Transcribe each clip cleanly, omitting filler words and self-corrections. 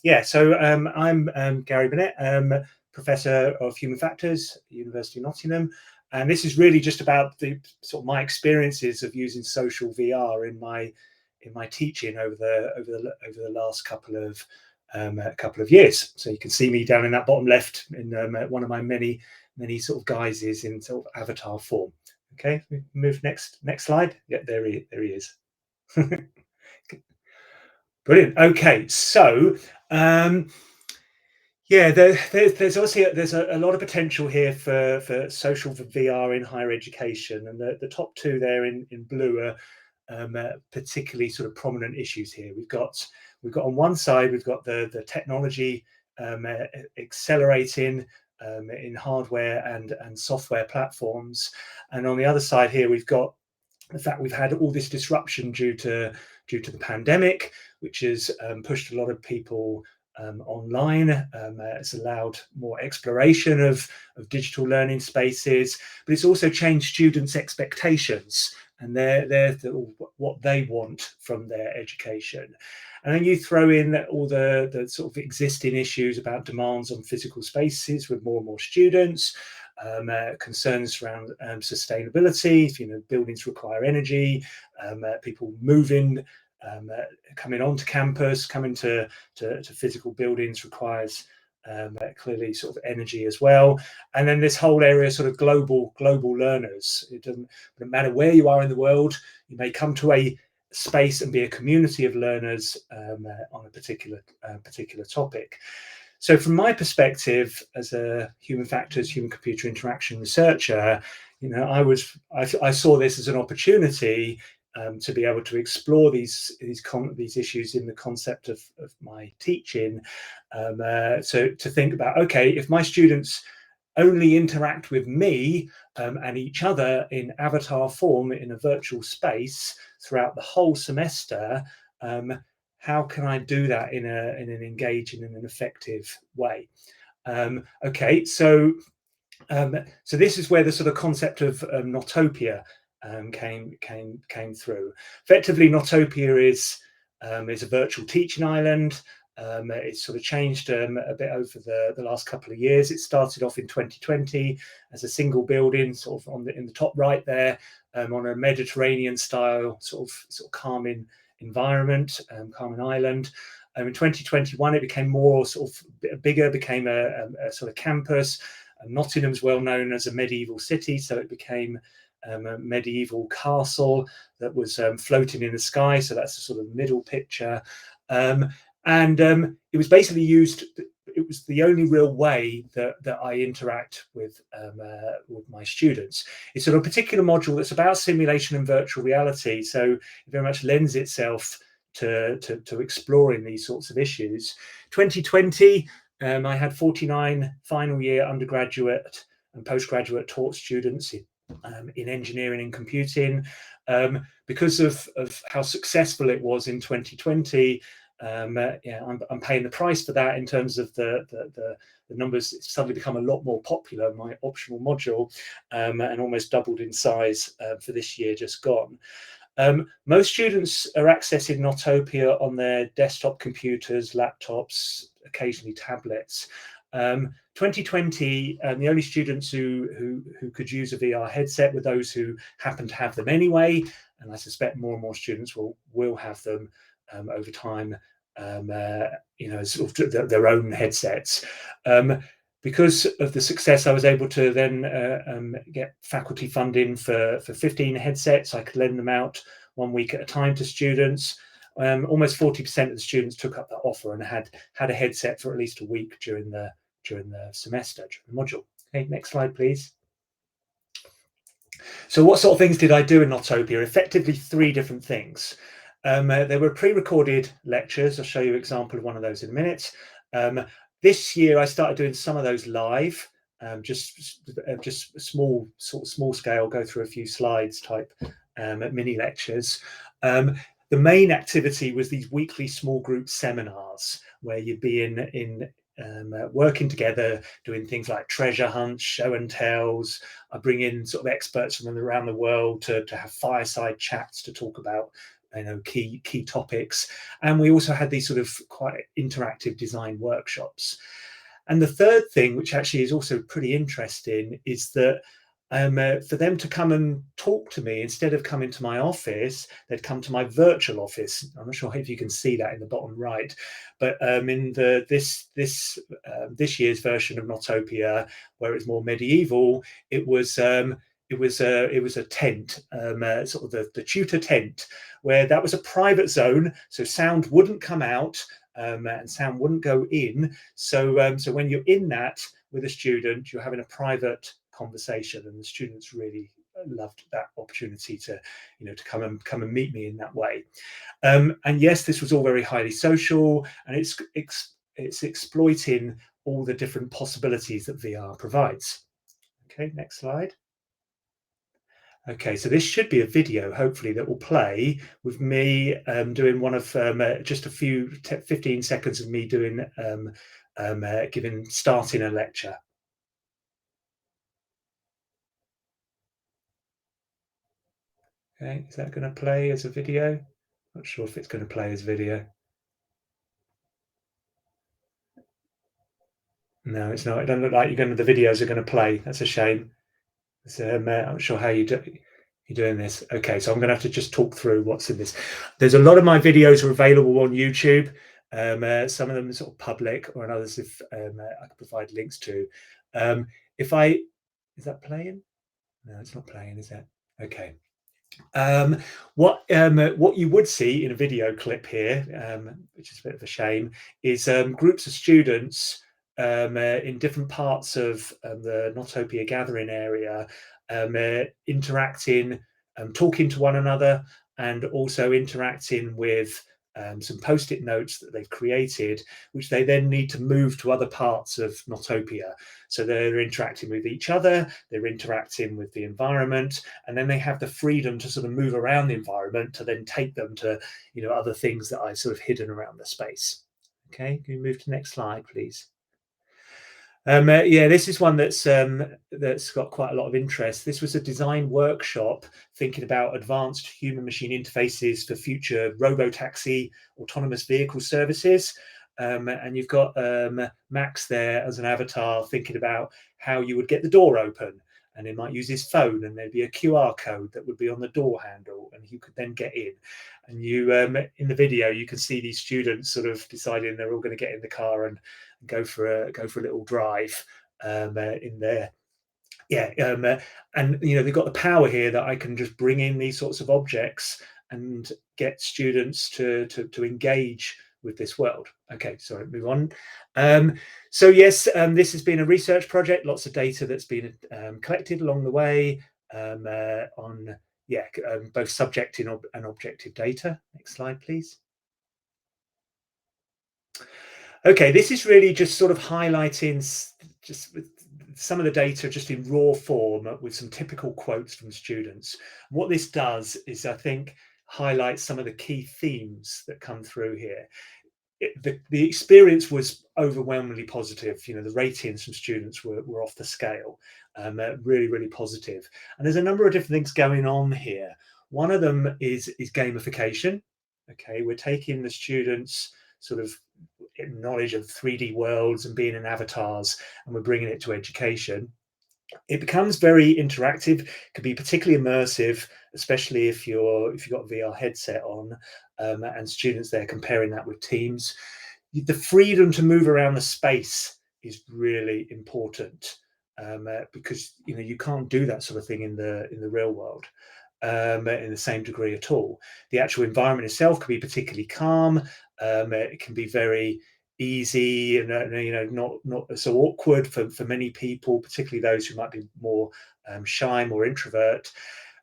Yeah, so I'm Gary Burnett, Professor of Human Factors at the University of Nottingham, and this is really just about the sort of my experiences of using social VR in my teaching over the last couple of years. So you can see me down in that bottom left in one of my many sort of guises in sort of avatar form. Okay, move next slide. Yeah, there he is. Brilliant. Okay, so yeah, there's obviously a lot of potential here for social VR in higher education, and the top two there in blue are particularly sort of prominent issues here. We've got on one side we've got the technology accelerating in hardware and software platforms, and on the other side here we've got the fact we've had all this disruption due to the pandemic, which has pushed a lot of people online. It's allowed more exploration of digital learning spaces, but it's also changed students' expectations and what they want from their education. And then you throw in all the sort of existing issues about demands on physical spaces with more and more students, concerns around sustainability. Buildings require energy, people moving, coming onto campus, coming to physical buildings requires clearly sort of energy as well. And then this whole area, sort of global learners. It doesn't matter where you are in the world. You may come to a space and be a community of learners on a particular topic. So from my perspective as a human factors, human computer interaction researcher, I saw this as an opportunity to be able to explore these issues in the concept of my teaching. So to think about, okay, if my students only interact with me and each other in avatar form in a virtual space throughout the whole semester, how can I do that in an engaging and an effective way? Okay, so this is where the sort of concept of Nottopia came through. Effectively, Nottopia is a virtual teaching island. It's sort of changed a bit over the last couple of years. It started off in 2020 as a single building, sort of in the top right there, on a Mediterranean style sort of calming environment, calming island. In 2021, it became more sort of bigger, became a sort of campus. Nottingham's well known as a medieval city, so it became a medieval castle that was floating in the sky. So that's the sort of middle picture. And it was basically used. It was the only real way that I interact with my students. It's sort of a particular module that's about simulation and virtual reality. So it very much lends itself to exploring these sorts of issues. 2020, I had 49 final year undergraduate and postgraduate taught students in engineering and computing. Because of how successful it was in 2020, I'm paying the price for that in terms of the numbers. It's suddenly become a lot more popular, my optional module, and almost doubled in size for this year just gone. Most students are accessing Nottopia on their desktop computers, laptops, occasionally tablets. 2020, the only students who could use a VR headset were those who happen to have them anyway, and I suspect more and more students will have them over time, sort of their own headsets. Because of the success, I was able to then get faculty funding for 15 headsets. I could lend them out 1 week at a time to students. Almost 40% of the students took up that offer and had a headset for at least a week during the semester, during the module. Okay, next slide, please. So what sort of things did I do in Nottopia? Effectively, 3 different things. There were pre-recorded lectures. I'll show you an example of one of those in a minute. This year, I started doing some of those live, just small scale, go through a few slides type mini lectures. The main activity was these weekly small group seminars where you'd be in working together, doing things like treasure hunts, show and tells. I bring in sort of experts from around the world to have fireside chats to talk about key topics, and we also had these sort of quite interactive design workshops. And the third thing, which actually is also pretty interesting, is that for them to come and talk to me instead of coming to my office, they'd come to my virtual office. I'm not sure if you can see that in the bottom right, but in this year's version of Nottopia, where it's more medieval, it was. It was a tent, sort of the tutor tent, where that was a private zone, so sound wouldn't come out, and sound wouldn't go in. So when you're in that with a student, you're having a private conversation, and the students really loved that opportunity to, to come and meet me in that way. And yes, this was all very highly social, and it's exploiting all the different possibilities that VR provides. Okay, next slide. Okay, so this should be a video, hopefully, that will play with me doing one of just a few 15 seconds of me doing starting a lecture. Okay, is that going to play as a video? Not sure if it's going to play as video. No, it's not. It doesn't look like the videos are going to play. That's a shame. So, I'm not sure how you're doing this. Okay, so I'm going to have to just talk through what's in this. There's a lot of my videos are available on YouTube. Some of them are sort of public, or others if I can provide links to. If I Is that playing? No, it's not playing, is it? Okay. Um, what you would see in a video clip here, which is a bit of a shame, is groups of students in different parts of the Nottopia gathering area, interacting, talking to one another, and also interacting with some post-it notes that they've created, which they then need to move to other parts of Nottopia. So they're interacting with each other, they're interacting with the environment, and then they have the freedom to sort of move around the environment to then take them to, other things that I've sort of hidden around the space. Okay, can you move to the next slide, please? Yeah, this is one that's got quite a lot of interest. This was a design workshop thinking about advanced human-machine interfaces for future robo-taxi autonomous vehicle services. And you've got Max there as an avatar thinking about how you would get the door open. And he might use his phone, and there'd be a QR code that would be on the door handle, and he could then get in. And you, in the video, you can see these students sort of deciding they're all going to get in the car and go for a little drive in there. Yeah, and they've got the power here that I can just bring in these sorts of objects and get students to engage with this world. Okay, sorry, move on. So yes, this has been a research project. Lots of data that's been collected along the way on both subjective and objective data. Next slide, please. Okay, this is really just sort of highlighting just with some of the data just in raw form with some typical quotes from students. What this does is, I think, highlight some of the key themes that come through here. The experience was overwhelmingly positive. The ratings from students were off the scale, really, really positive. And there's a number of different things going on here. One of them is gamification. Okay, we're taking the students sort of knowledge of 3D worlds and being in avatars, and we're bringing it to education. It becomes very interactive, can be particularly immersive, especially if you've got a VR headset on, and students there comparing that with teams. The freedom to move around the space is really important, because you can't do that sort of thing in the real world in the same degree at all. The actual environment itself can be particularly calm. It can be very easy and not so awkward for many people, particularly those who might be more shy, more introvert.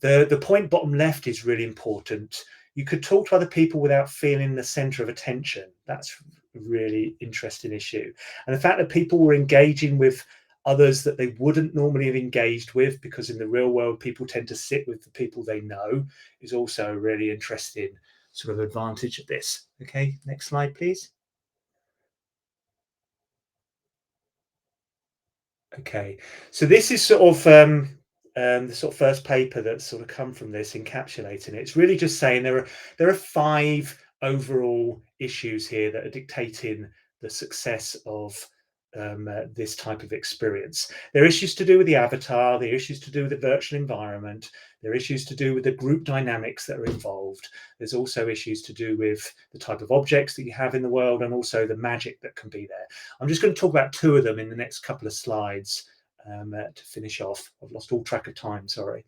The point bottom left is really important. You could talk to other people without feeling the center of attention. That's a really interesting issue. And the fact that people were engaging with others that they wouldn't normally have engaged with, because in the real world people tend to sit with the people they know, is also a really interesting sort of advantage of this. Okay, next slide, please. Okay, so this is sort of the sort of first paper that's sort of come from this, encapsulating it. It's really just saying there are 5 overall issues here that are dictating the success of this type of experience. There are issues to do with the avatar, there are issues to do with the virtual environment, there are issues to do with the group dynamics that are involved. There's also issues to do with the type of objects that you have in the world, and also the magic that can be there. I'm just going to talk about 2 of them in the next couple of slides to finish off. I've lost all track of time, sorry.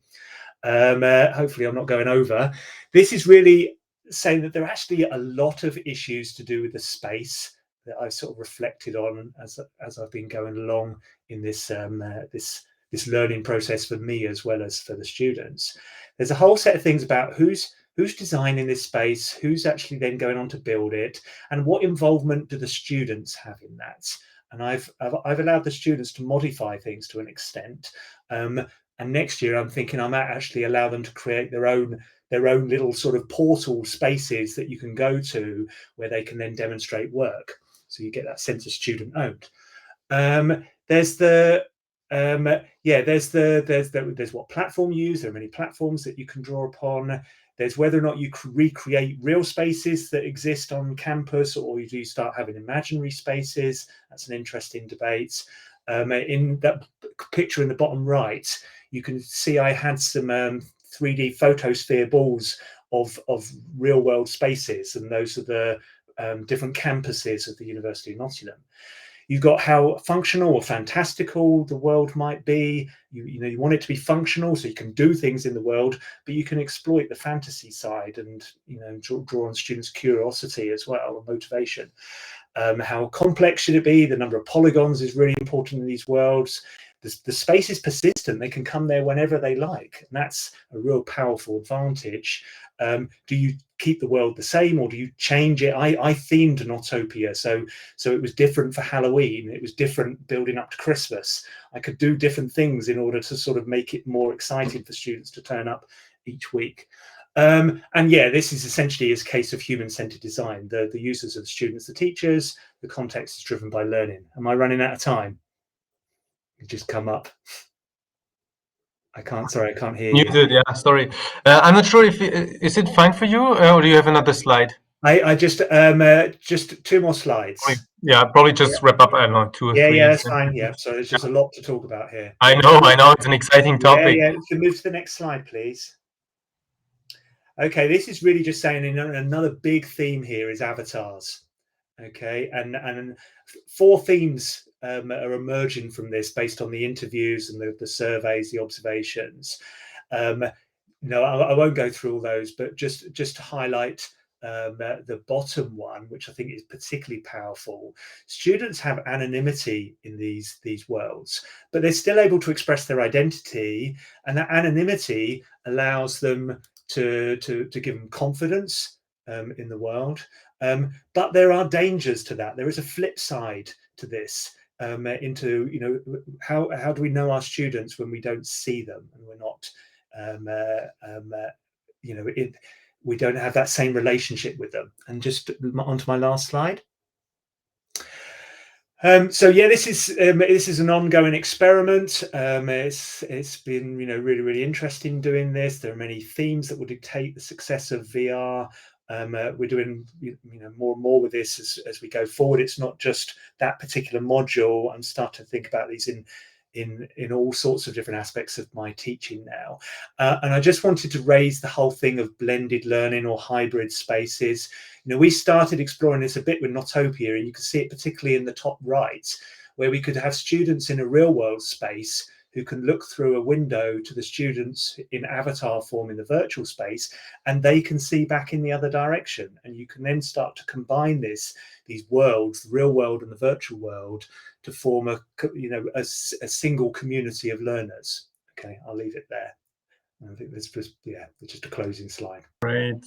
Hopefully I'm not going over. This is really saying that there are actually a lot of issues to do with the space that I sort of reflected on as I've been going along in this this learning process for me as well as for the students. There's a whole set of things about who's designing this space, who's actually then going on to build it, and what involvement do the students have in that. And I've allowed the students to modify things to an extent. And next year, I'm thinking I might actually allow them to create their own little sort of portal spaces that you can go to where they can then demonstrate work. So you get that sense of student owned. There's the there's what platform you use. There are many platforms that you can draw upon. There's whether or not you recreate real spaces that exist on campus, or do you start having imaginary spaces. That's an interesting debate. In that picture in the bottom right, you can see I had some 3D photosphere balls of real world spaces, and those are the different campuses of the University of Nottingham. You've got how functional or fantastical the world might be. You want it to be functional so you can do things in the world, but you can exploit the fantasy side and draw on students' curiosity as well, and motivation. How complex should it be? The number of polygons is really important in these worlds. The space is persistent. They can come there whenever they like. And that's a real powerful advantage. Do you keep the world the same, or do you change it? I themed Nottopia, so it was different for Halloween. It was different building up to Christmas. I could do different things in order to sort of make it more exciting for students to turn up each week. And yeah, this is essentially a case of human-centered design. The users are the students, the teachers. The context is driven by learning. Am I running out of time? You just come up. I can't hear you. Muted, yeah, sorry. I'm not sure if is it fine for you, or do you have another slide? I just 2 more slides. Yeah, probably just wrap up, I don't know, 2 or 3 That's fine. sentences. So there's just a lot to talk about here. I know, it's an exciting topic. You can move to the next slide, please. Okay, this is really just saying another big theme here is avatars. Okay, and 4 themes are emerging from this based on the interviews and the surveys, the observations. I won't go through all those, but just to highlight the bottom one, which I think is particularly powerful. Students have anonymity in these worlds, but they're still able to express their identity, and that anonymity allows them to give them confidence in the world. But there are dangers to that. There is a flip side to this. How do we know our students when we don't see them and we're not we don't have that same relationship with them? And just onto my last slide. This is an ongoing experiment. It's been really interesting doing this. There are many themes that will dictate the success of VR. We're doing more and more with this as we go forward. It's not just that particular module. I'm starting to think about these in all sorts of different aspects of my teaching now. And I just wanted to raise the whole thing of blended learning or hybrid spaces. We started exploring this a bit with Nottopia, and you can see it particularly in the top right, where we could have students in a real world space who can look through a window to the students in avatar form in the virtual space, and they can see back in the other direction. And you can then start to combine these worlds, the real world and the virtual world, to form a single community of learners. Okay, I'll leave it there. I think this was just a closing slide. Great.